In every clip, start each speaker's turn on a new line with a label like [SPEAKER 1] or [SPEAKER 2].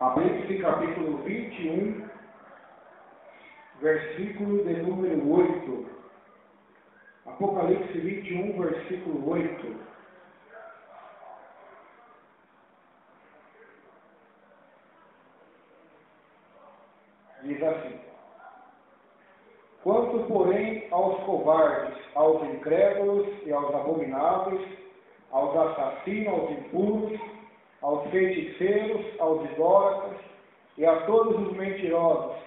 [SPEAKER 1] Apocalipse capítulo 21, versículo de número 8. Apocalipse 21, versículo 8. Diz assim: quanto, porém, aos covardes, aos incrédulos e aos abomináveis, aos assassinos, aos impuros, aos feiticeiros, aos idólatras e a todos os mentirosos,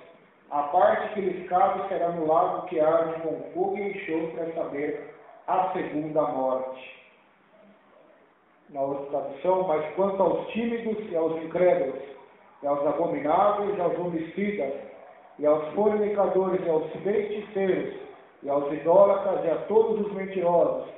[SPEAKER 1] a parte que lhes cabe será no lago que arde com fogo e enxofre, a saber, a segunda morte. Na outra tradução: mas quanto aos tímidos e aos incrédulos, e aos abomináveis, e aos homicidas, e aos fornicadores, e aos feiticeiros, e aos idólatras, e a todos os mentirosos,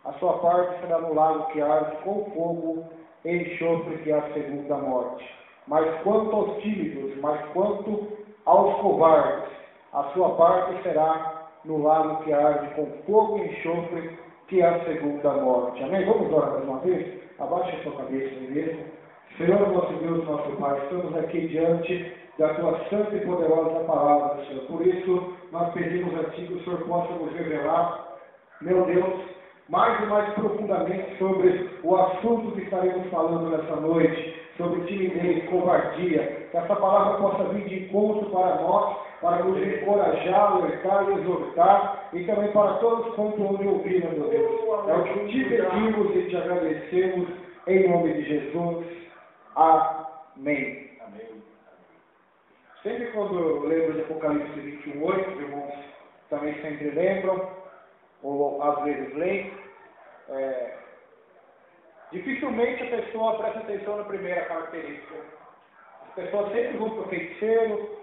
[SPEAKER 1] a sua parte será no lago que arde com fogo e enxofre, que é a segunda morte. Mas quanto aos tímidos, mas quanto aos covardes, a sua parte será no lago que arde com fogo e enxofre, que é a segunda morte. Amém? Vamos orar mais uma vez? Abaixe a sua cabeça mesmo. Senhor, nosso Deus, nosso Pai, estamos aqui diante da Tua santa e poderosa palavra, Senhor. Por isso, nós pedimos a Ti que o Senhor possa nos revelar, meu Deus, mais e mais profundamente sobre o assunto que estaremos falando nessa noite, sobre timidez, covardia, que essa palavra possa vir de encontro para nós, para nos encorajar, alertar e exortar, e também para todos quanto onde ouvir, meu Deus. É o que te pedimos e te agradecemos, em nome de Jesus. Amém. Amém. Sempre quando eu lembro de Apocalipse 21, 8, os irmãos também sempre lembram, ou às vezes leem, dificilmente a pessoa presta atenção na primeira característica. As pessoas sempre vão para o feiticeiro,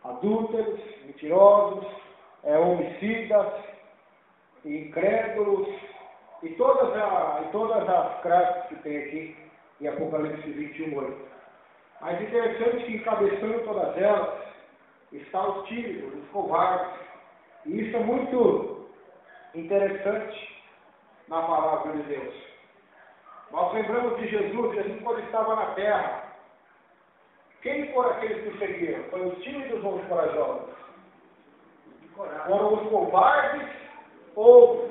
[SPEAKER 1] adúlteros, mentirosos, homicidas, incrédulos, e todas as classes que tem aqui em Apocalipse 21, 8. Mas interessante que encabeçando todas elas está os tímidos, os covardes. E isso é muito interessante na palavra de Deus. Nós lembramos de Jesus quando estava na terra. Quem foram aqueles que o seguiram? Foram os tímidos ou os corajosos? Foram os covardes ou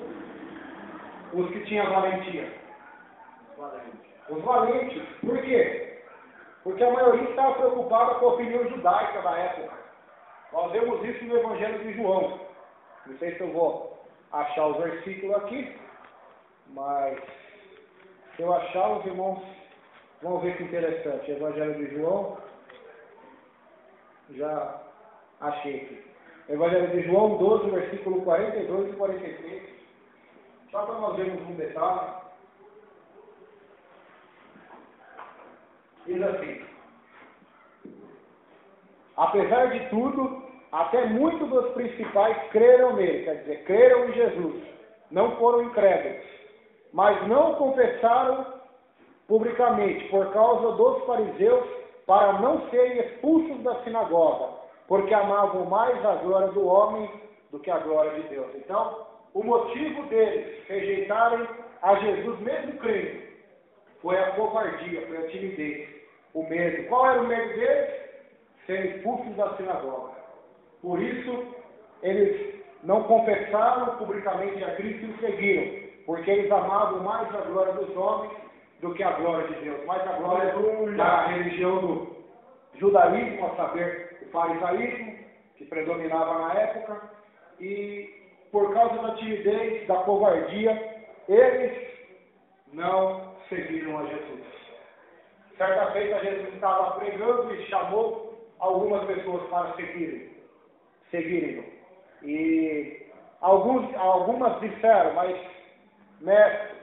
[SPEAKER 1] os que tinham valentia? Os valentes. Por quê? Porque a maioria estava preocupada com a opinião judaica da época. Nós vemos isso no Evangelho de João. Não sei se eu vou achar o versículo aqui, mas se eu achar, os irmãos vão ver que interessante. Evangelho de João, já achei aqui. Evangelho de João 12, versículo 42 e 43. Só para nós vermos um detalhe. Diz assim: apesar de tudo, até muitos dos principais creram nele, quer dizer, creram em Jesus, não foram incrédulos, mas não o confessaram publicamente por causa dos fariseus, para não serem expulsos da sinagoga, porque amavam mais a glória do homem do que a glória de Deus. Então, o motivo deles rejeitarem a Jesus, mesmo crendo, foi a covardia, foi a timidez, o medo. Qual era o medo deles? Serem expulsos da sinagoga. Por isso, eles não confessaram publicamente a Cristo e o seguiram, porque eles amavam mais a glória dos homens do que a glória de Deus, mais a glória da religião do judaísmo, a saber, o farisaísmo, que predominava na época, e por causa da timidez, da covardia, eles não seguiram a Jesus. Certa feita, Jesus estava pregando e chamou algumas pessoas para seguirem-no. E algumas disseram: mas, mestre,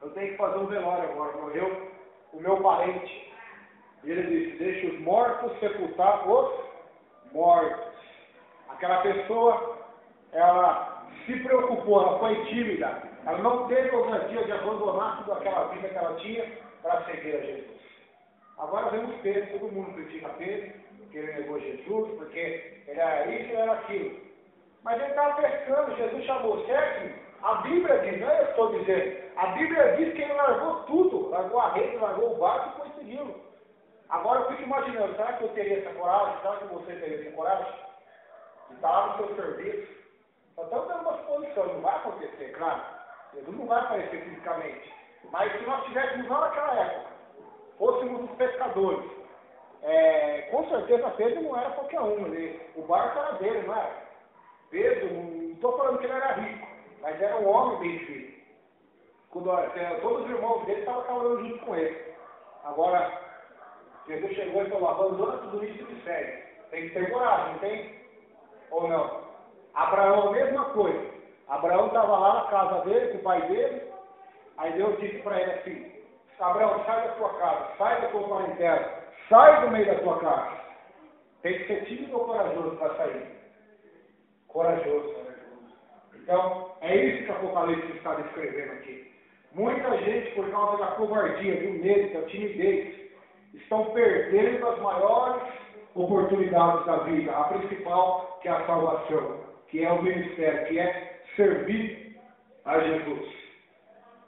[SPEAKER 1] eu tenho que fazer um velório agora, morreu o meu parente. E ele disse: deixa os mortos sepultar os mortos. Aquela pessoa, ela se preocupou, ela foi tímida, ela não teve ousadia de abandonar toda aquela vida que ela tinha para seguir a Jesus. Agora vemos Pedro, todo mundo critica Pedro, porque ele negou Jesus, porque ele era isso, ele era aquilo. Mas ele estava pescando, Jesus chamou, certo? A Bíblia diz, não é eu estou dizendo, a Bíblia diz que ele largou tudo, largou a rede, largou o barco e foi segui-lo. Agora eu fico imaginando, será que eu teria essa coragem? Será que você teria essa coragem? De estar lá no seu serviço? Só estamos dando uma suposição, não vai acontecer, claro. Jesus não vai aparecer fisicamente. Mas se nós estivéssemos lá naquela época, fôssemos os pescadores, com certeza Pedro não era qualquer um ali. O barco era dele, não era? Pedro, não estou falando que ele era rico, mas era um homem bem feito. Todos os irmãos dele estavam trabalhando junto com ele. Agora, Jesus chegou e falou, abandona tudo isso e me segue. Tem que ter coragem, não tem? Ou não? Abraão, a mesma coisa. Abraão estava lá na casa dele, com o pai dele. Aí Deus disse para ele assim, Abraão, sai da tua casa, sai da tua parentela, sai do meio da tua casa. Tem que ser tímido ou corajoso para sair? Corajoso. Então, é isso que o Apocalipse está descrevendo aqui. Muita gente, por causa da covardia, do medo, da timidez, estão perdendo as maiores oportunidades da vida. A principal, que é a salvação, que é o ministério, que é servir a Jesus.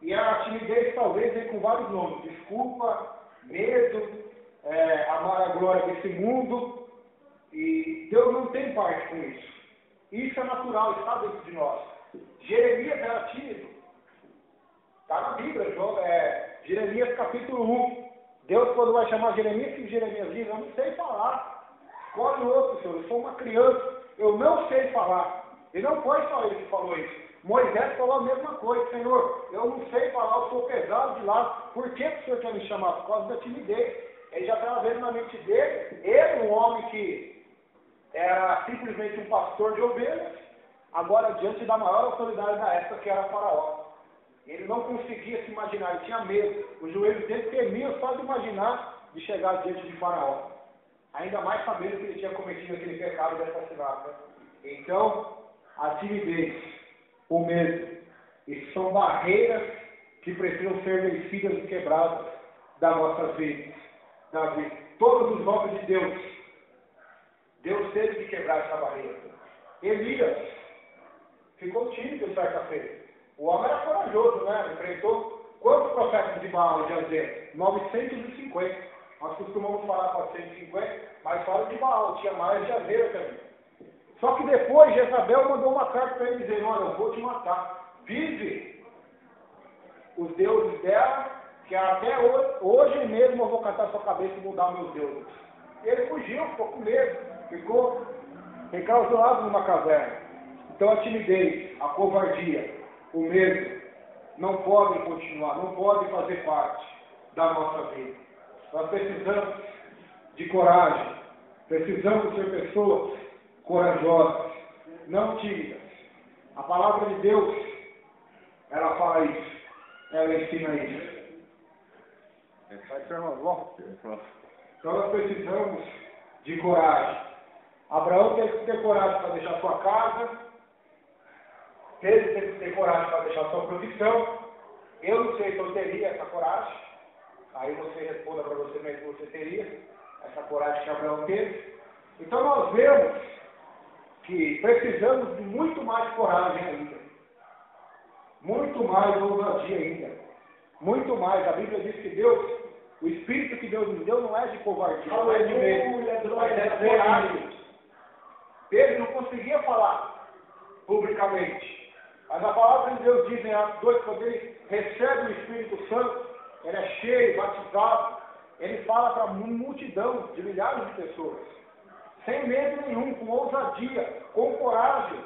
[SPEAKER 1] E a timidez talvez vem com vários nomes. Desculpa, medo, amar a glória desse mundo. E Deus não tem parte com isso. Isso é natural, está dentro de nós. Jeremias era tímido. Está na Bíblia, Jeremias capítulo 1. Deus, quando vai chamar Jeremias, que Jeremias diz, eu não sei falar. Escolhe outro, Senhor, eu sou uma criança, eu não sei falar. E não foi só ele que falou isso. Moisés falou a mesma coisa, Senhor, eu não sei falar, eu sou pesado de lado. Por que o Senhor quer me chamar? Por causa da timidez. Ele já estava vendo na mente dele, ele, um homem que era simplesmente um pastor de ovelhas, agora diante da maior autoridade da época, que era Faraó. Ele não conseguia se imaginar, ele tinha medo. Os joelhos dele tremiam só de imaginar de chegar diante de Faraó. Ainda mais sabendo que ele tinha cometido aquele pecado de assassinato. Então, a timidez, o medo, isso são barreiras que precisam ser vencidas e quebradas das nossas vidas. Todos os homens de Deus, Deus teve que quebrar essa barreira. Elias ficou tímido certa feita. O homem era corajoso, né? Enfrentou quantos profetas de Baal, de Azer? 950. Nós costumamos falar 450, mas fala de Baal, tinha mais de Azer também. Só que depois Jezabel mandou uma carta para ele dizer, olha, eu vou te matar. Vive os deuses dela, que até hoje mesmo eu vou catar sua cabeça e mudar meus deuses. Ele fugiu, ficou com medo, ficou enclausurado numa caverna. Então a timidez, a covardia, o medo, não podem continuar, não podem fazer parte da nossa vida. Nós precisamos de coragem, precisamos ser pessoas corajosas, não tímidas. A palavra de Deus, ela fala isso, ela ensina isso. Então nós precisamos de coragem. Abraão teve que ter coragem para deixar sua casa, teve que ter coragem para deixar sua profissão. Eu não sei se eu teria essa coragem. Aí você responda para você mesmo que você teria essa coragem que Abraão teve. Então nós vemos que precisamos de muito mais coragem ainda. Muito mais ousadia ainda. Muito mais. A Bíblia diz que Deus, o Espírito que Deus nos deu não é de covardia, não é de medo, mas é de coragem. Pedro não conseguia falar publicamente. Mas a palavra de Deus diz em Atos 2, quando ele recebe o Espírito Santo, ele é cheio, batizado, ele fala para uma multidão de milhares de pessoas, sem medo nenhum, com ousadia, com coragem.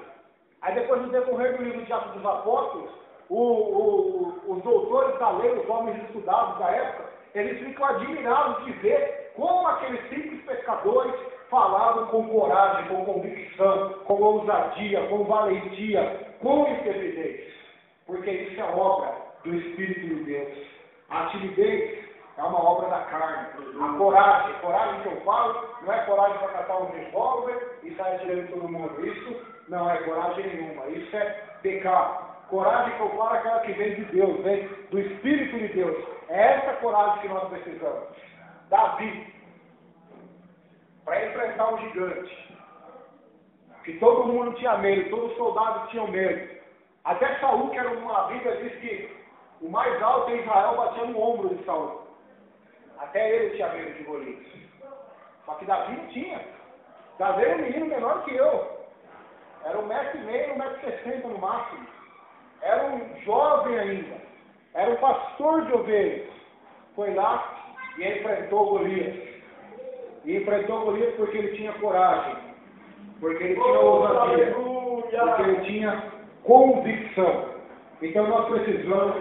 [SPEAKER 1] Aí depois do decorrer do livro de Atos dos Apóstolos, os doutores da lei, os homens estudados da época, eles ficam admirados de ver como aqueles simples pescadores falavam com coragem, com convicção, com ousadia, com valentia, com intrepidez. Porque isso é obra do Espírito de Deus. A timidez é uma obra da carne. A coragem que eu falo, não é coragem para catar um revólver e sair atirando em todo mundo. Isso não é coragem nenhuma. Isso é pecado. Coragem que eu falo é aquela que vem de Deus, vem do Espírito de Deus. É essa coragem que nós precisamos. Davi, para enfrentar um gigante, que todo mundo tinha medo, todos os soldados tinham medo. Até Saul, que era a Bíblia diz que o mais alto em Israel batia no ombro de Saul. Até ele tinha medo de Golias. Só que Davi não tinha. Davi era um menino menor que eu. Era 1,5 m, 1,60 m no máximo. Era um jovem ainda. Era um pastor de ovelhas. Foi lá e enfrentou Golias. E enfrentou Golias porque ele tinha coragem. Porque ele tinha ousadia. Porque ele tinha convicção. Então nós precisamos,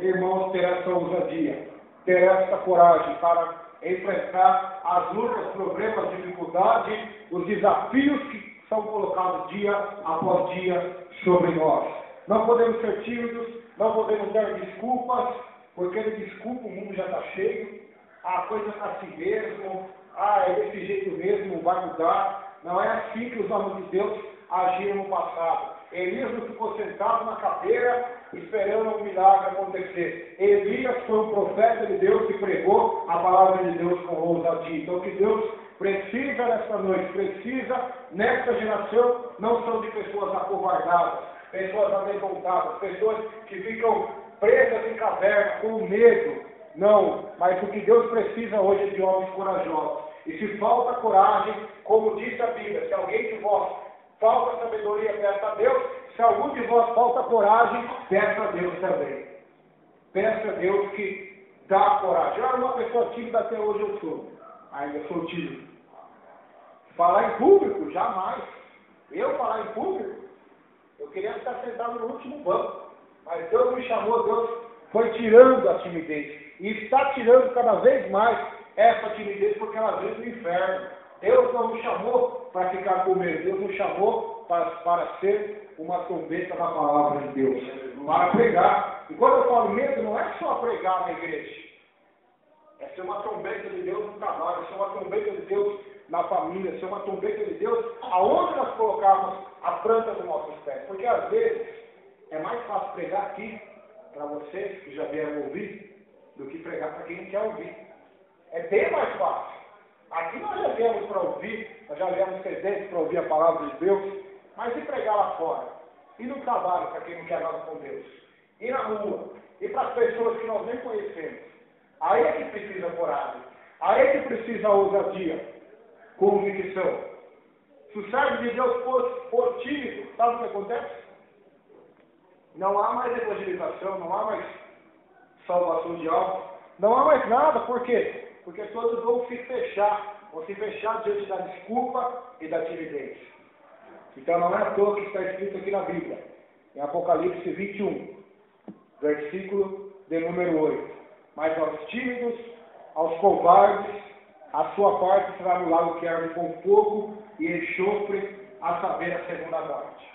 [SPEAKER 1] irmãos, ter essa ousadia. Ter essa coragem para enfrentar as lutas, problemas, dificuldades, os desafios que são colocados dia após dia sobre nós. Não podemos ser tímidos, não podemos dar desculpas, porque de desculpa o mundo já está cheio, a coisa está assim mesmo, é desse jeito mesmo, vai mudar. Não é assim que os homens de Deus agiram no passado. Elias não ficou sentado na cadeira esperando um milagre acontecer. Elias foi um profeta de Deus que pregou a palavra de Deus com ousadia. Então o que Deus precisa nesta noite, precisa nesta geração, não são de pessoas acovardadas, pessoas amedrontadas, pessoas que ficam presas em caverna com medo. Não, mas o que Deus precisa hoje é de homens corajosos. E se falta coragem, como diz a Bíblia, se alguém de vós falta sabedoria, peça a Deus. Se algum de vós falta coragem, peça a Deus também. Peça a Deus que dá coragem. Eu era uma pessoa tímida, até hoje eu sou. Ainda sou tímido. Falar em público, jamais. Eu falar em público, eu queria estar sentado no último banco. Mas Deus me chamou, Deus foi tirando a timidez. E está tirando cada vez mais essa timidez, porque ela vem do inferno. Deus não nos chamou para ficar com medo. Deus nos chamou para ser uma trombeta da palavra de Deus. Para pregar. E quando eu falo medo, não é só pregar na igreja. É ser uma trombeta de Deus no trabalho. É ser uma trombeta de Deus na família. É ser uma trombeta de Deus aonde nós colocarmos a planta dos nossos pés. Porque às vezes é mais fácil pregar aqui, para vocês que já vieram ouvir, do que pregar para quem não quer ouvir. É bem mais fácil. Aqui nós já viemos para ouvir, nós já viemos presentes para ouvir a palavra de Deus, mas e pregar lá fora? E no trabalho, para quem não quer nada com Deus? E na rua? E para as pessoas que nós nem conhecemos? Aí é que precisa coragem. Aí é que precisa ousadia, convicção. Se o servo de Deus for tímido, sabe o que acontece? Não há mais evangelização, não há mais salvação de almas, não há mais nada. Por quê? Porque todos vão se fechar diante da desculpa e da timidez. Então não é à toa que está escrito aqui na Bíblia, em Apocalipse 21, versículo de número 8. Mas aos tímidos, aos covardes, a sua parte será no lago que arde com fogo e enxofre, a saber, a segunda morte.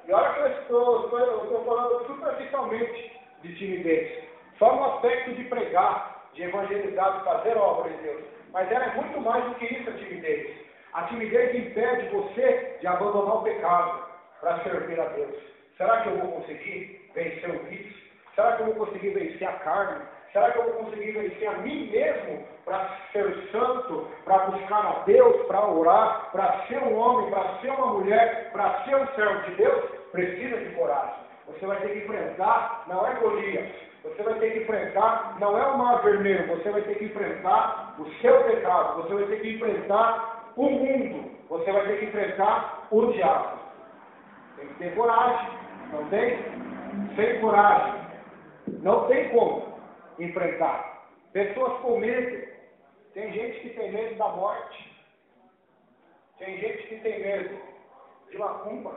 [SPEAKER 1] E olha que eu estou falando superficialmente de timidez, só no aspecto de pregar, de evangelizar, de fazer a obra de Deus. Mas ela é muito mais do que isso, a timidez. A timidez impede você de abandonar o pecado para servir a Deus. Será que eu vou conseguir vencer o vício? Será que eu vou conseguir vencer a carne? Será que eu vou conseguir vencer a mim mesmo para ser santo, para buscar a Deus, para orar, para ser um homem, para ser uma mulher, para ser um servo de Deus? Precisa de coragem. Você vai ter que enfrentar, não é Golias. Você vai ter que enfrentar, não é o mar vermelho, você vai ter que enfrentar o seu pecado, você vai ter que enfrentar o mundo, você vai ter que enfrentar o diabo. Tem que ter coragem, não tem? Sem coragem, não tem como enfrentar. Pessoas com medo, tem gente que tem medo da morte, tem gente que tem medo de macumba,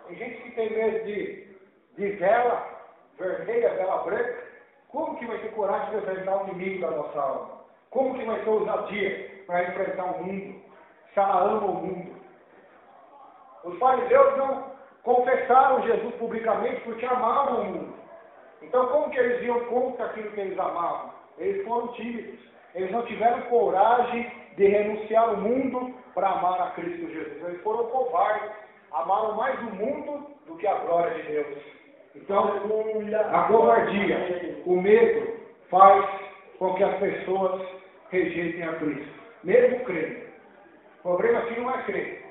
[SPEAKER 1] tem gente que tem medo de vela vermelha, vela branca. Como que vai ter coragem de enfrentar o inimigo da nossa alma? Como que vai ter ousadia para enfrentar o mundo? Se ela ama o mundo. Os fariseus não confessaram Jesus publicamente porque amavam o mundo. Então como que eles iam contra aquilo que eles amavam? Eles foram tímidos. Eles não tiveram coragem de renunciar ao mundo para amar a Cristo Jesus. Eles foram covardes. Amaram mais o mundo do que a glória de Deus. Então, a covardia, o medo, faz com que as pessoas rejeitem a Cristo, mesmo crendo. O problema aqui não é crer,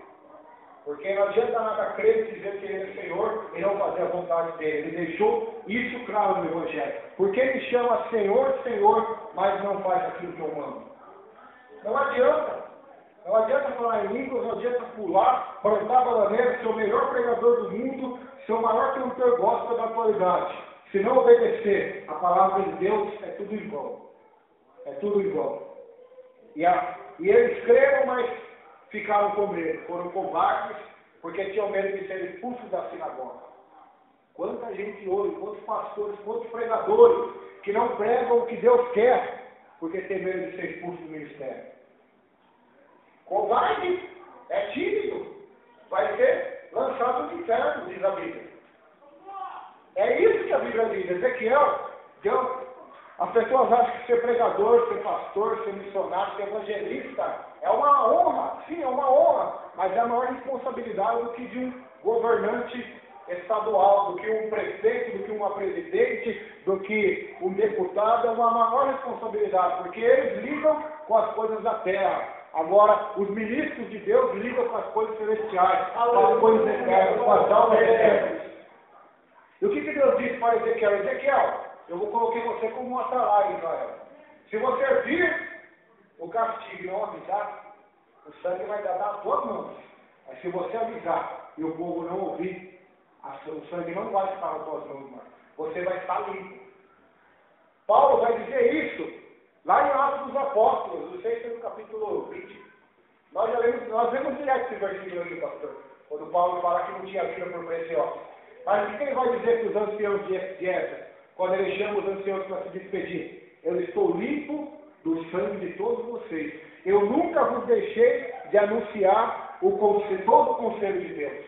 [SPEAKER 1] porque não adianta nada crer e dizer que Ele é Senhor e não fazer a vontade dEle. Ele deixou isso claro no Evangelho. Porque Ele chama Senhor, Senhor, mas não faz aquilo que eu mando. Não adianta. Não adianta falar em línguas, não adianta pular, plantar bananeira, ser o melhor pregador do mundo, ser o maior cantor gospel da atualidade. Se não obedecer a palavra de Deus, é tudo igual. É tudo igual. E eles creram, mas ficaram com medo. Foram covardes, porque tinham medo de serem expulsos da sinagoga. Quanta gente hoje, quantos pastores, quantos pregadores, que não pregam o que Deus quer, porque tem medo de ser expulso do ministério. Covarde, é tímido, vai ser lançado no inferno, diz a Bíblia. É isso que a Bíblia diz. Ezequiel, as pessoas acham que ser pregador, ser pastor, ser missionário, ser evangelista é uma honra, sim, é uma honra, mas é a maior responsabilidade do que de um governante estadual, do que um prefeito, do que uma presidente, do que um deputado. É uma maior responsabilidade, porque eles lidam com as coisas da terra. Agora, os ministros de Deus lidam com as coisas celestiais, com as coisas eternas, com as almas eternas. E o que Deus disse para Ezequiel? Ezequiel, eu vou colocar você como um atalaia, Israel. Se você vir o castigo e não avisar, o sangue vai dar nas suas mãos. Mas se você avisar e o povo não ouvir, o sangue não vai estar nas suas mãos, mas você vai estar limpo. Paulo vai dizer isso lá em Atos dos Apóstolos, não sei se é no capítulo 20. Nós vemos direto esse versículo aqui, pastor, quando Paulo fala que não tinha vida por preciosa. Mas o que ele vai dizer para os anciãos de Éfeso, quando ele chama os anciãos para se despedir? Eu estou limpo do sangue de todos vocês. Eu nunca vos deixei de anunciar todo o conselho de Deus.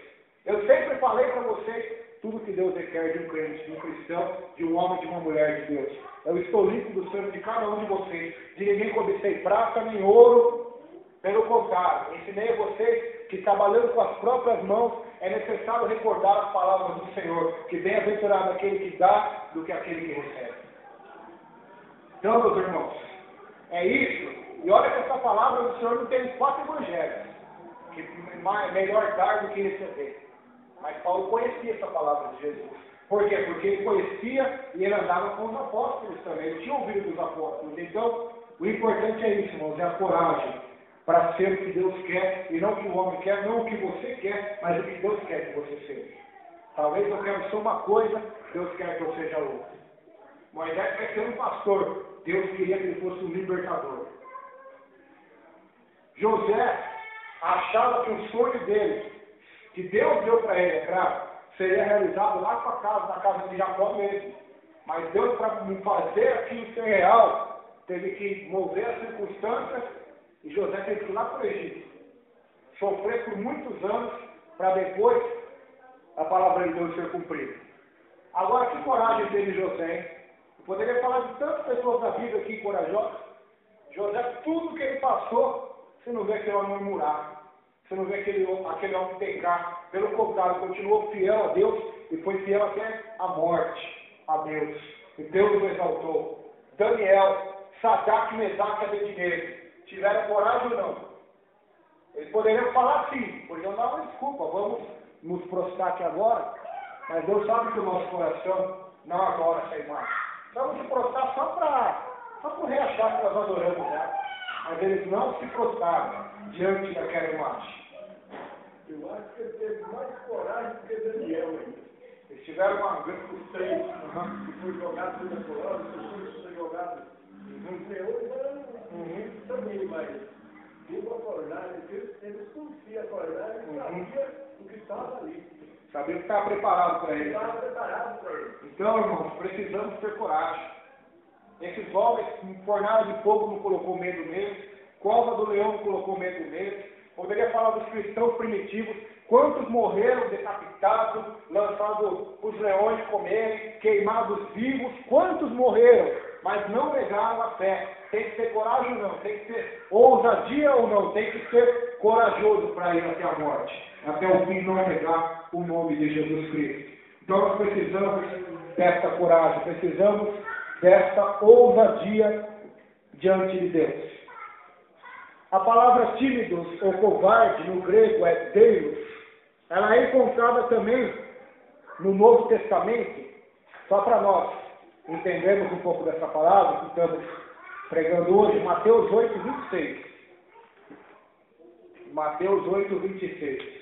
[SPEAKER 1] Eu sempre falei para vocês tudo que Deus requer de um crente, de um cristão, de um homem, de uma mulher de Deus. Eu estou limpo do sangue de cada um de vocês. De ninguém cobicei prata nem ouro. Pelo contrário, ensinei a vocês que trabalhando com as próprias mãos é necessário recordar as palavras do Senhor, que bem-aventurado aquele que dá do que aquele que recebe. Então, meus irmãos, é isso. E olha que essa palavra do Senhor não tem 4 evangelhos, que é melhor dar do que receber. Mas Paulo conhecia essa palavra de Jesus. Por quê? Porque ele conhecia e ele andava com os apóstolos também. Ele tinha ouvido dos apóstolos. Então, o importante é isso, irmãos, é a coragem para ser o que Deus quer, e não o que o homem quer, não o que você quer, mas o que Deus quer que você seja. Talvez eu quero ser uma coisa, Deus quer que eu seja outra. Moisés quer ser um pastor, Deus queria que ele fosse um libertador. José achava que o sonho dele, que Deus deu para ele, é claro, seria realizado lá com a casa, na casa de Jacó mesmo. Mas Deus, para fazer aquilo ser real, teve que mover as circunstâncias. E José teve que ir lá para o Egito, sofrer por muitos anos, para depois a palavra de Deus ser cumprida. Agora, que coragem teve José, hein? Eu poderia falar de tantas pessoas da Bíblia aqui corajosas. José, tudo que ele passou, você não vê aquele homem murmurar, você não vê aquele homem pecar. Pelo contrário, continuou fiel a Deus e foi fiel até a morte a Deus. E Deus o exaltou. Daniel, Sadraque, Mesaque e Abednego tiveram coragem ou não? Eles poderiam falar sim, poderiam dar uma desculpa, vamos nos prostrar aqui agora, mas Deus sabe que o nosso coração não adora essa imagem. Vamos nos prostrar só para reachar que nós adoramos, né? Mas eles não se prostraram diante daquela imagem.
[SPEAKER 2] Eu acho que ele teve mais coragem do que Daniel ainda.
[SPEAKER 1] Eles tiveram uma grande...
[SPEAKER 2] Os 3 que foi jogado no Corão, os filhos que foi jogado no Senhor, também, mas viu a coragem, eles conheciam a coragem e sabiam o que estava ali.
[SPEAKER 1] Sabia que estava preparado para ele.
[SPEAKER 2] Estava preparado para ele.
[SPEAKER 1] Então, irmãos, precisamos ter coragem. Esses homens, fornalha de fogo não colocou medo neles, cova do leão não colocou medo neles. Poderia falar dos cristãos primitivos, quantos morreram decapitados, lançados os leões comerem, queimados vivos, quantos morreram, mas não negaram a fé. Tem que ter coragem ou não, tem que ter ousadia ou não, tem que ser corajoso para ir até a morte, até o fim não negar o nome de Jesus Cristo. Então nós precisamos desta coragem, precisamos desta ousadia diante de Deus. A palavra tímidos ou covarde no grego é deilos. Ela é encontrada também no Novo Testamento, só para nós entendermos um pouco dessa palavra, que estamos Pregando hoje Mateus 8, 26. Mateus 8, 26.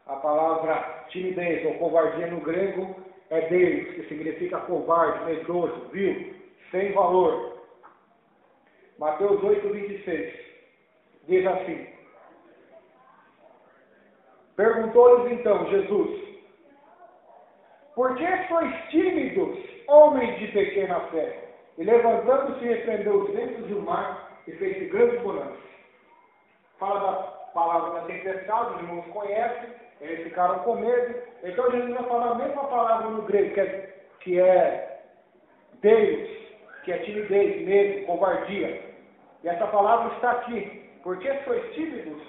[SPEAKER 1] A palavra timidez ou covardia no grego é deles, que significa covarde, medroso, vil, sem valor. Mateus 8, 26. Diz assim: perguntou-lhes então Jesus: por que sois tímidos, homens de pequena fé? E levantando-se, repreendeu os ventos e o mar, e fez grande bonança. Fala da palavra da tempestade, os irmãos conhecem, eles ficaram com medo. Então Jesus vai falar a mesma palavra no grego, que é Deus, que é timidez, medo, covardia. E essa palavra está aqui. Por que sois tímidos?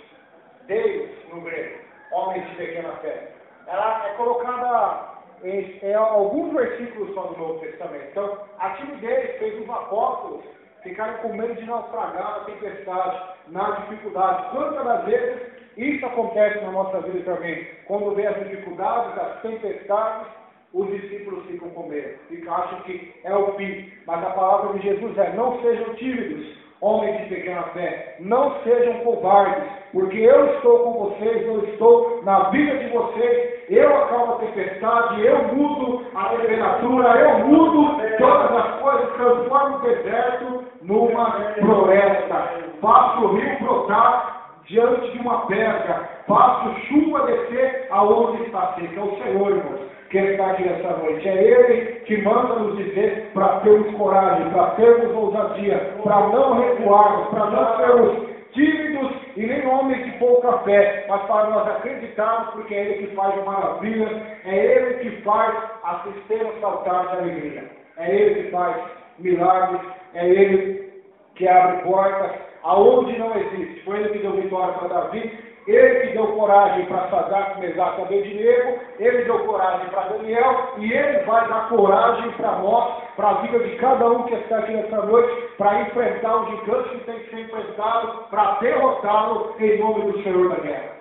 [SPEAKER 1] Deus, no grego, homens de pequena fé. Ela é colocada em alguns versículos só do Novo Testamento. Então, a timidez fez os apóstolos ficarem com medo de naufragar na tempestade, na dificuldade. Quantas das vezes isso acontece na nossa vida também? Quando vem as dificuldades, as tempestades, os discípulos ficam com medo, acham que é o fim. Mas a palavra de Jesus é: não sejam tímidos, homens de pequena fé, não sejam covardes, porque eu estou com vocês, eu estou na vida de vocês, eu acalmo a tempestade, eu mudo a temperatura, eu mudo todas as coisas, transformo o deserto numa floresta, faço o rio brotar diante de uma pedra, faço chuva descer aonde está seca. É o Senhor, irmãos, que está aqui nessa noite. É Ele que manda nos dizer para termos coragem, para termos ousadia, para não recuarmos, para não sermos tímidos e nem homens de pouca fé, mas para nós acreditarmos, porque é Ele que faz maravilhas, é Ele que faz as cisternas saltar de alegria, é Ele que faz milagres, é Ele que abre portas aonde não existe. Foi Ele que deu vitória para Davi, Ele que deu coragem para Sadraque, Mesaque e Abednego, Ele deu coragem para Daniel, e Ele vai dar coragem para nós, para a vida de cada um que está aqui nessa noite, para enfrentar o gigante que tem que ser enfrentado, para derrotá-lo em nome do Senhor da guerra.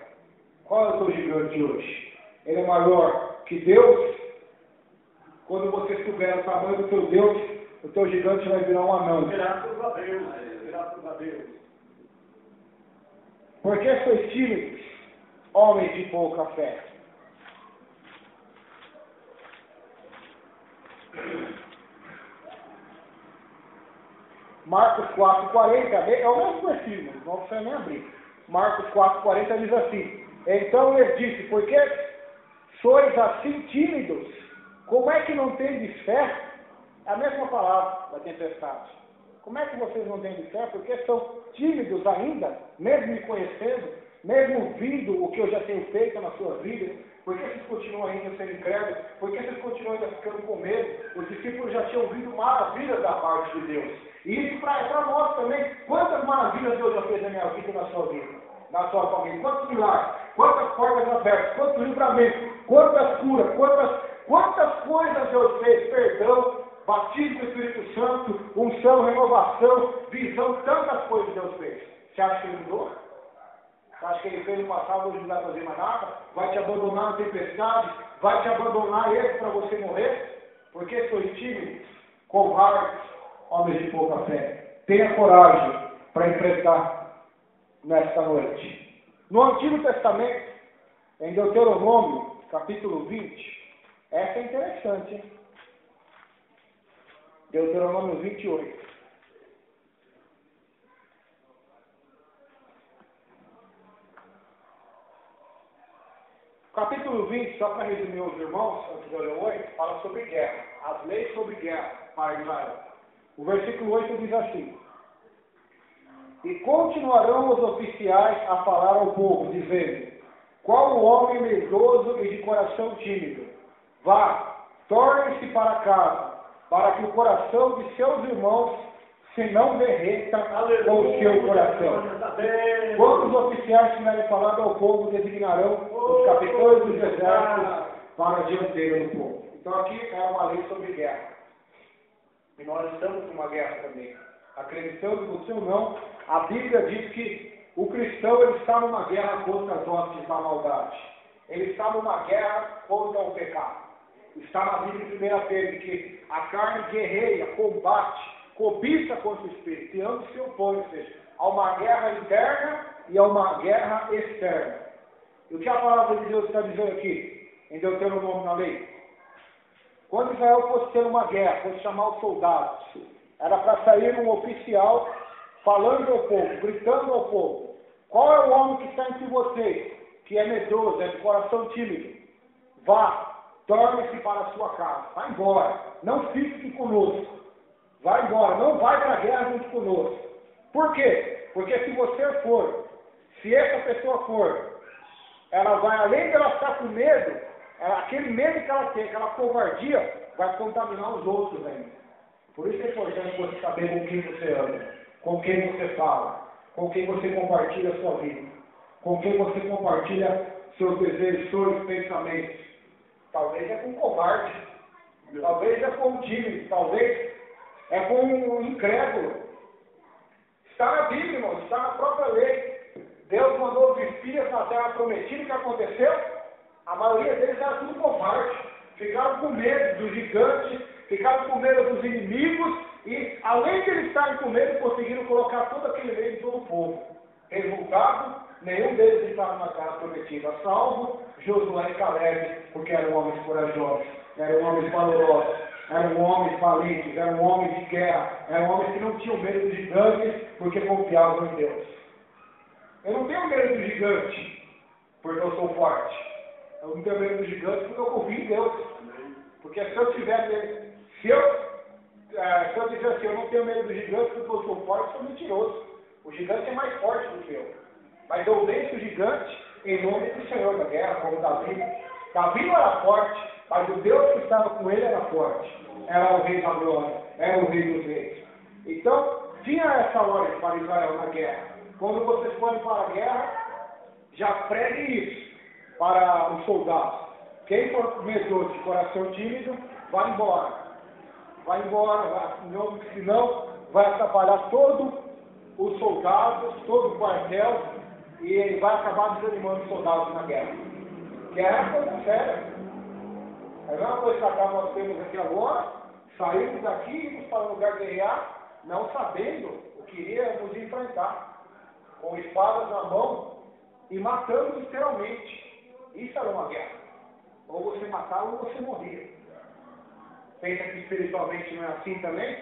[SPEAKER 1] Qual é o teu gigante hoje? Ele é maior que Deus? Quando você souber o tamanho do teu Deus, o teu gigante vai virar um anão.
[SPEAKER 2] Graças a Deus, graças a Deus.
[SPEAKER 1] Por que sois tímidos, homens de pouca fé? Marcos 4,40, é o mesmo versículo, não precisa nem abrir. Marcos 4,40 diz assim: então ele disse, por que sois assim tímidos? Como é que não tendes fé? É a mesma palavra da tempestade. Como é que vocês não têm fé? Porque são tímidos ainda, mesmo me conhecendo, mesmo vindo o que eu já tenho feito na sua vida. Por que vocês continuam ainda sendo incrédulos? Por que vocês continuam ainda ficando com medo? Os discípulos já tinham ouvido maravilhas da parte de Deus. E isso para nós também. Quantas maravilhas Deus já fez na minha vida e na sua vida? Na sua família? Quantos milagres? Quantas portas abertas? Quantos livramentos? Quantas curas? Quantas coisas Deus fez? Perdão, batismo do Espírito Santo, unção, renovação, visão, tantas coisas Deus fez. Você acha que Ele mudou? Você acha que Ele fez no passado, hoje não vai fazer mais nada? Vai te abandonar na tempestade? Vai te abandonar Ele para você morrer? Porque sois tímidos, covardes, homens de pouca fé. Tenha coragem para enfrentar nesta noite. No Antigo Testamento, em Deuteronômio, capítulo 20, essa é interessante, hein? Deuteronômio 28. Capítulo 20, só para resumir os irmãos, antes de eu ler 8, fala sobre guerra. As leis sobre guerra para Israel. O versículo 8 diz assim: e continuarão os oficiais a falar ao povo, dizendo: qual o homem medroso e de coração tímido? Vá, torne-se para casa, para que o coração de seus irmãos se não derreta com o seu coração. Quando os oficiais tiverem falado ao povo, designarão os capitães dos exércitos para a dianteira do povo. Então aqui é uma lei sobre guerra. E nós estamos numa guerra também. Acreditando você ou não, a Bíblia diz que o cristão ele está numa guerra contra as hostes da maldade. Ele está numa guerra contra o pecado. Está na Bíblia em 1 Pedro, que a carne guerreia, combate, cobiça contra o Espírito, e ambos se opõem, ou seja, há uma guerra interna e há uma guerra externa. E o que a palavra de Deus está dizendo aqui, em Deuteronômio na lei? Quando Israel fosse ter uma guerra, fosse chamar os soldados, era para sair um oficial falando ao povo, gritando ao povo: qual é o homem que está entre vocês, que é medroso, é de coração tímido? Vá, torne-se para a sua casa, vá embora, não fique conosco, vá embora, não vai para a guerra junto conosco. Por quê? Porque se você for, se essa pessoa for, ela vai, além dela estar com medo, aquele medo que ela tem, aquela covardia, vai contaminar os outros ainda. Por isso é importante você saber com quem você anda, com quem você fala, com quem você compartilha a sua vida, com quem você compartilha seus desejos, seus pensamentos. Talvez é com um covarde, talvez é com um tímido, talvez é com um incrédulo. Está na Bíblia, irmão, está na própria lei. Deus mandou os espias na terra prometida. O que aconteceu? A maioria deles era tudo covarde. Ficaram com medo dos gigantes, ficaram com medo dos inimigos, e além de eles estarem com medo, conseguiram colocar todo aquele medo em todo o povo. Resultado, nenhum deles estava na terra prometida, salvo Josué e Caleb, porque eram homens corajosos, eram homens valorosos, eram homens valentes, eram homens de guerra, eram homens que não tinham medo dos gigantes, porque confiavam em Deus. Eu não tenho medo do gigante, porque eu sou forte. Eu não tenho medo do gigante, porque eu confio em Deus. Porque se eu tiver medo, se eu dizer assim, eu não tenho medo do gigante, porque eu sou forte, eu sou mentiroso. O gigante é mais forte do que eu. Mas eu venço o gigante em nome do Senhor da guerra, como Davi. Davi não era forte, mas o Deus que estava com ele era forte. Era o rei da glória, era o rei dos reis. Então, tinha essa ordem para Israel na guerra. Quando vocês forem para a guerra, já pregue isso para os soldados. Quem for medroso de coração tímido, vai embora. Vai embora, senão vai atrapalhar todos os soldados, todo o quartel, e ele vai acabar desanimando os soldados na guerra. Guerra é coisa séria. É a mesma coisa que nós temos aqui agora, saímos daqui e íamos para um lugar guerrear, não sabendo o que iríamos enfrentar, com espadas na mão e matando literalmente. Isso era uma guerra. Ou você matava ou você morria. Pensa que espiritualmente não é assim também?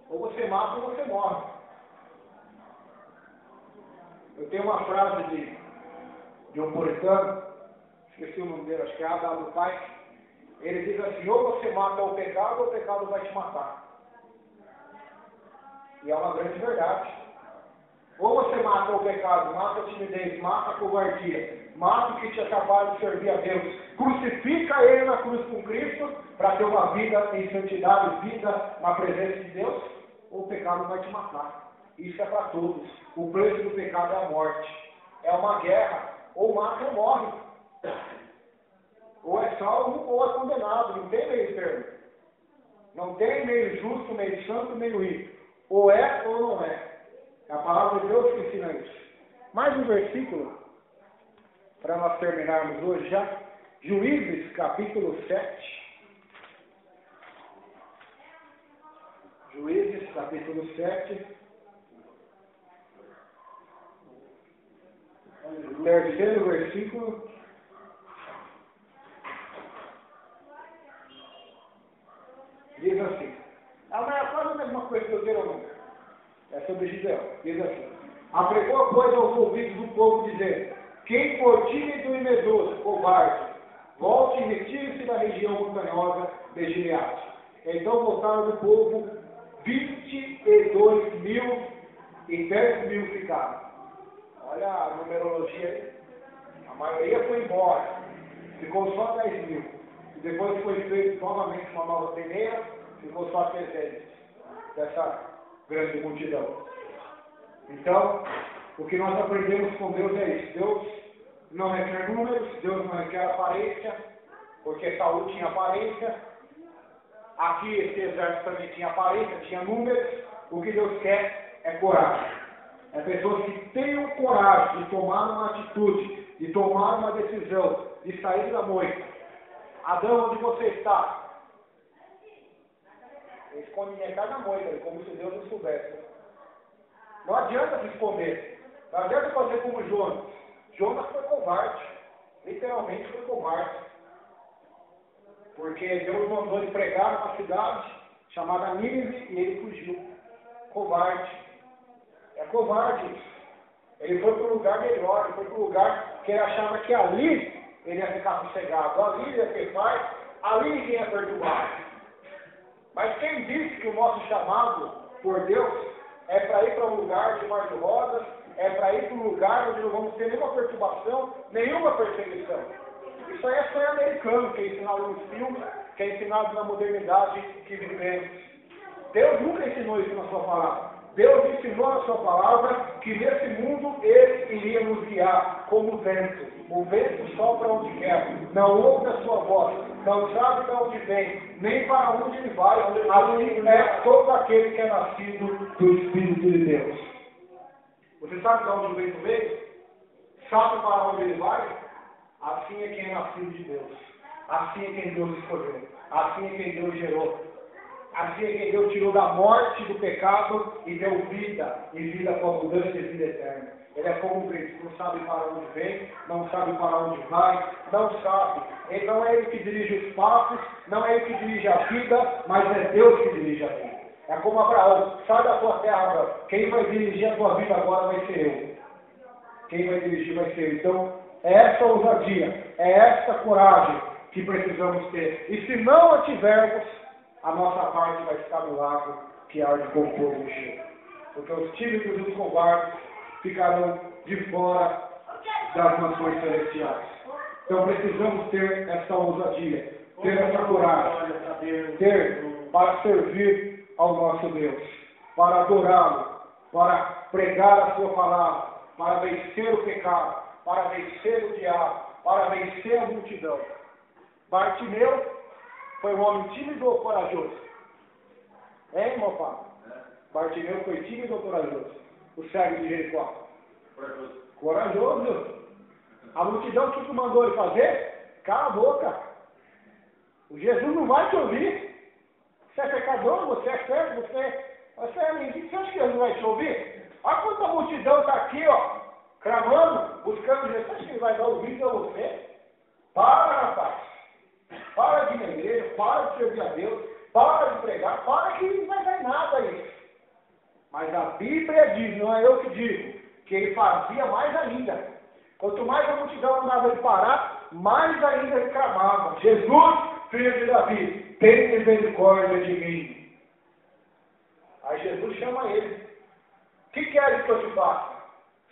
[SPEAKER 1] Ou você mata ou você morre. Eu tenho uma frase de um puritano, esqueci o nome dele, acho que é A.W. Pike. Ele diz assim: ou você mata o pecado ou o pecado vai te matar. E é uma grande verdade. Ou você mata o pecado, mata a timidez, mata a covardia, mata o que te atrapalha de servir a Deus, crucifica ele na cruz com Cristo, para ter uma vida em santidade, vida na presença de Deus, ou o pecado vai te matar. Isso é para todos. O preço do pecado é a morte. É uma guerra. Ou mata ou morre. Ou é salvo ou é condenado. Não tem meio termo. Não tem meio justo, meio santo, meio ímpio. Ou é ou não é. É a palavra de Deus que ensina isso. Mais um versículo, para nós terminarmos hoje já. Juízes, capítulo 7. Juízes, capítulo 7. Terceiro versículo. Diz assim. Mas é quase a mesma coisa que eu quero não. É sobre Gideão. Diz assim: apregou, pois, aos ouvidos do povo, dizendo: quem for tímido e medroso, covarde, volte e retire-se da região montanhosa de Gileade. Então voltaram do povo 22.000 e 10.000 ficaram. Olha a numerologia aí. A maioria foi embora. Ficou só 10.000. E depois foi feito novamente uma nova peneira. Ficou só 300 dessa grande multidão. Então, o que nós aprendemos com Deus é isso. Deus não requer números, Deus não requer aparência, porque Saul tinha aparência. Aqui esse exército também tinha aparência, tinha números. O que Deus quer é coragem. É pessoas que tenham coragem de tomar uma atitude, de tomar uma decisão, de sair da moita Adão, onde você está? Ele esconde metade da moita, como se Deus não soubesse. Não adianta se esconder. Não adianta fazer como Jonas. Jonas foi covarde. Literalmente foi covarde. Porque Deus mandou ele pregar numa cidade chamada Nínive e ele fugiu. Covarde. É covarde isso. Ele foi para um lugar melhor, ele foi para um lugar que ele achava que ali ele ia ficar sossegado, ali ele ia ter paz, ali ninguém ia perturbar. Mas quem disse que o nosso chamado por Deus é para ir para um lugar de mar de rosas, é para ir para um lugar onde não vamos ter nenhuma perturbação, nenhuma perseguição? Isso aí é sonho americano, que é ensinado nos filmes, que é ensinado na modernidade que vivemos. Deus nunca ensinou isso na sua palavra. Deus ensinou na sua palavra que nesse mundo Ele iria nos guiar como o vento. O vento sopra onde quer, não ouve a sua voz, não sabe de onde vem, nem para onde ele vai. Assim é todo aquele que é nascido do Espírito de Deus. Você sabe de onde o vento veio? Sabe para onde ele vai? Assim é quem é nascido de Deus. Assim é quem Deus escolheu. Assim é quem Deus gerou. Assim é quem Deus tirou da morte, do pecado e deu vida, e vida com abundância e vida eterna. Ele é como um vento, não sabe para onde vem, não sabe para onde vai, não sabe. Ele não é ele que dirige os passos, não é ele que dirige a vida, mas é Deus que dirige a vida. É como Abraão, sai da tua terra, Abraão. Quem vai dirigir a tua vida agora vai ser eu. Quem vai dirigir vai ser eu. Então, é essa ousadia, é essa coragem que precisamos ter. E se não a tivermos, a nossa parte vai ficar no lago que arde com o fogo cheio. Porque os tímidos e os covardes ficarão de fora das nações celestiais. Então precisamos ter essa ousadia, ter essa coragem, ter para servir ao nosso Deus, para adorá-lo, para pregar a sua palavra, para vencer o pecado, para vencer o diabo, para vencer a multidão. Bartimeu foi um homem tímido ou corajoso? Hein, meu pai? Bartimeu foi tímido ou corajoso? O cego de Jericó? Corajoso. A multidão, o que tu mandou ele fazer? Cala a boca. O Jesus não vai te ouvir. Você é pecador, você é cego, você é mendigo. Você acha que Jesus vai te ouvir? Olha quanta multidão está aqui, ó, clamando, buscando Jesus. Você acha que ele vai dar ouvido a você? Para, rapaz. Para de ir na igreja, para de servir a Deus, para de pregar, para que não vai dar nada isso. Mas a Bíblia diz, não é eu que digo, que ele fazia mais ainda. Quanto mais a multidão mandava ele parar, mais ainda ele clamava: Jesus, filho de Davi, tem misericórdia de mim. Aí Jesus chama ele: o que queres que eu te faça?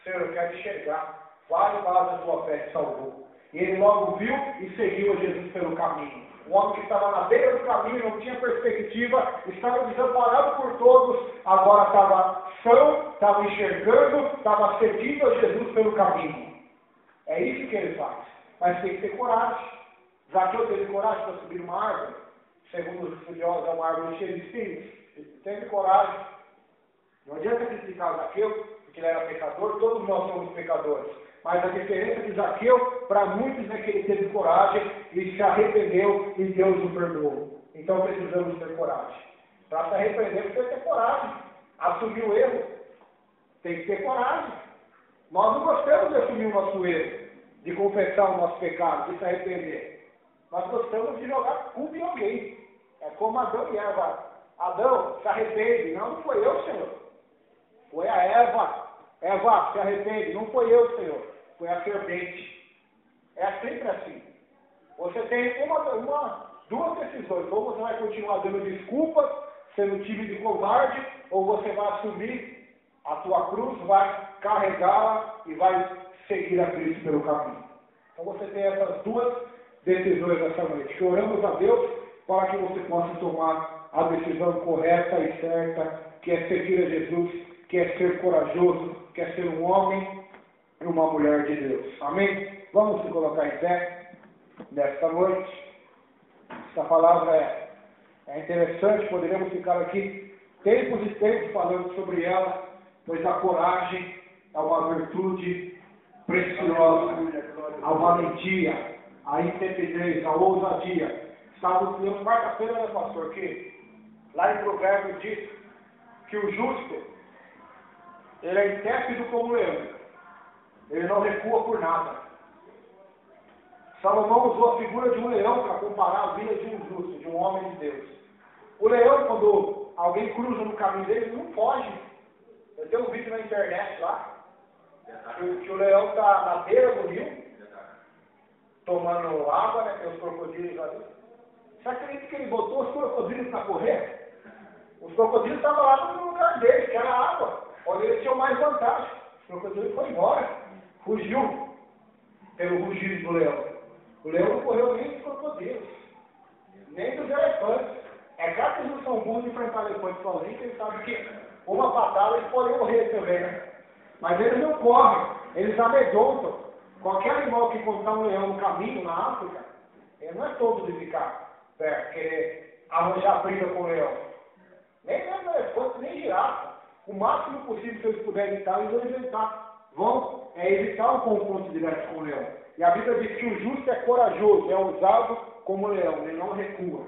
[SPEAKER 1] Senhor, eu quero enxergar. Vai em base a tua fé te salvou. E ele logo viu e seguiu a Jesus pelo caminho. Um homem que estava na beira do caminho, não tinha perspectiva, estava desamparado por todos, agora estava são, estava enxergando, estava seguindo a Jesus pelo caminho. É isso que ele faz. Mas tem que ter coragem. Zaqueu teve coragem para subir uma árvore? Segundo os estudiosos, é uma árvore cheia de espinhos. Ele teve coragem. Não adianta criticar Zaqueu, porque ele era pecador, todos nós somos pecadores. Mas a diferença de Zaqueu, para muitos, é que ele teve coragem e se arrependeu e Deus o perdoou. Então precisamos ter coragem. Para se arrepender, precisa ter coragem. Assumir o erro. Tem que ter coragem. Nós não gostamos de assumir o nosso erro, de confessar o nosso pecado, de se arrepender. Nós gostamos de jogar culpa em alguém. É como Adão e Eva. Adão, se arrepende. Não, não foi eu, Senhor. Foi a Eva. Eva, se arrepende. Não foi eu, Senhor. Foi a serpente. É sempre assim. Você tem duas decisões. Ou você vai continuar dando desculpas, sendo tímido e covarde, ou você vai assumir a tua cruz, vai carregá-la e vai seguir a Cristo pelo caminho. Então você tem essas duas decisões nessa noite. Que oramos a Deus para que você possa tomar a decisão correta e certa, que é seguir a Jesus, que é ser corajoso, que é ser um homem e uma mulher de Deus. Amém? Vamos se colocar em pé nesta noite. Essa palavra é interessante, poderemos ficar aqui tempos e tempos falando sobre ela, pois a coragem é uma virtude preciosa, a valentia, a intrepidez, a ousadia. Estávamos lendo quarta-feira, né, pastor, que lá em Provérbios diz que o justo, ele é intrépido como leão. Ele não recua por nada. Salomão usou a figura de um leão para comparar a vida de um justo, de um homem de Deus. O leão, quando alguém cruza no caminho dele, ele não foge. Eu tenho um vídeo na internet lá, que o leão está na beira do rio, tomando água, né? Tem os crocodilos ali. Você acredita que ele botou os crocodilos para correr? Os crocodilos estavam lá no lugar deles, que era a água, onde eles tinham mais vantagem. Os crocodilos foram embora, fugiu pelo rugido do leão. O leão não correu nem dos crocodilos, nem dos elefantes. É claro que eles não são burros de enfrentar elefantes sozinhos, eles sabem que uma patada eles podem morrer também, né? Mas eles não correm, eles amedrontam. Qualquer animal que encontrar um leão no caminho, na África, ele não é todo de ficar perto, querer arranjar briga com o leão. Nem elefante, nem girafa. O máximo possível, se eles puderem evitar, eles vão evitar. Vão evitar um confronto direto com o leão. E a Bíblia diz que o justo é corajoso, é ousado como o leão, ele não recua.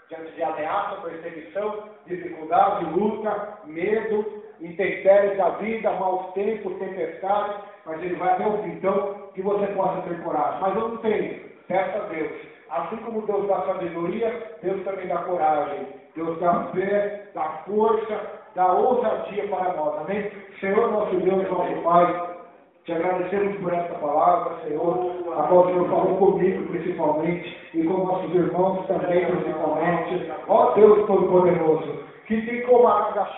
[SPEAKER 1] Diante de ameaça, perseguição, dificuldade, luta, medo, intempéries da vida, maus tempos, tempestades, mas ele vai até o fim. Então, que você possa ter coragem. Mas eu não tenho. Peça a Deus. Assim como Deus dá sabedoria, Deus também dá coragem. Deus dá fé, dá força, dá ousadia para nós. Amém? Senhor, nosso Deus, nosso Pai, te agradecemos por esta palavra, Senhor, a qual o Senhor falou comigo principalmente, e com nossos irmãos também principalmente. Ó Deus Todo-Poderoso, que tem como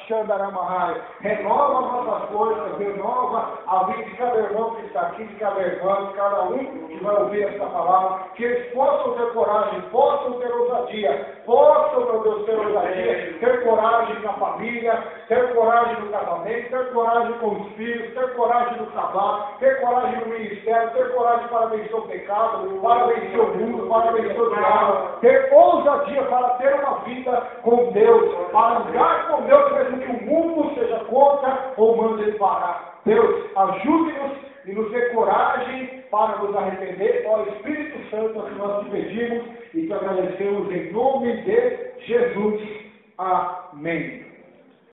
[SPEAKER 1] Xandaramahai, renova as nossas forças, renova a vida de cada irmão que está aqui, de cada irmã, de cada um que vai ouvir esta palavra, que eles possam ter coragem, possam ter ousadia, possam, meu Deus, ter ousadia, ter coragem na família, ter coragem no casamento, ter coragem com os filhos, ter coragem no trabalho, ter coragem no ministério, ter coragem para vencer o pecado, para vencer o mundo, para vencer o diabo, ter ousadia para ter uma vida com Deus, para andar com Deus, mesmo que o mundo seja contra ou mande ele parar. Deus, ajude-nos e nos dê coragem para nos arrepender. Ó Espírito Santo, assim nós te pedimos e te agradecemos em nome de Jesus. Amém.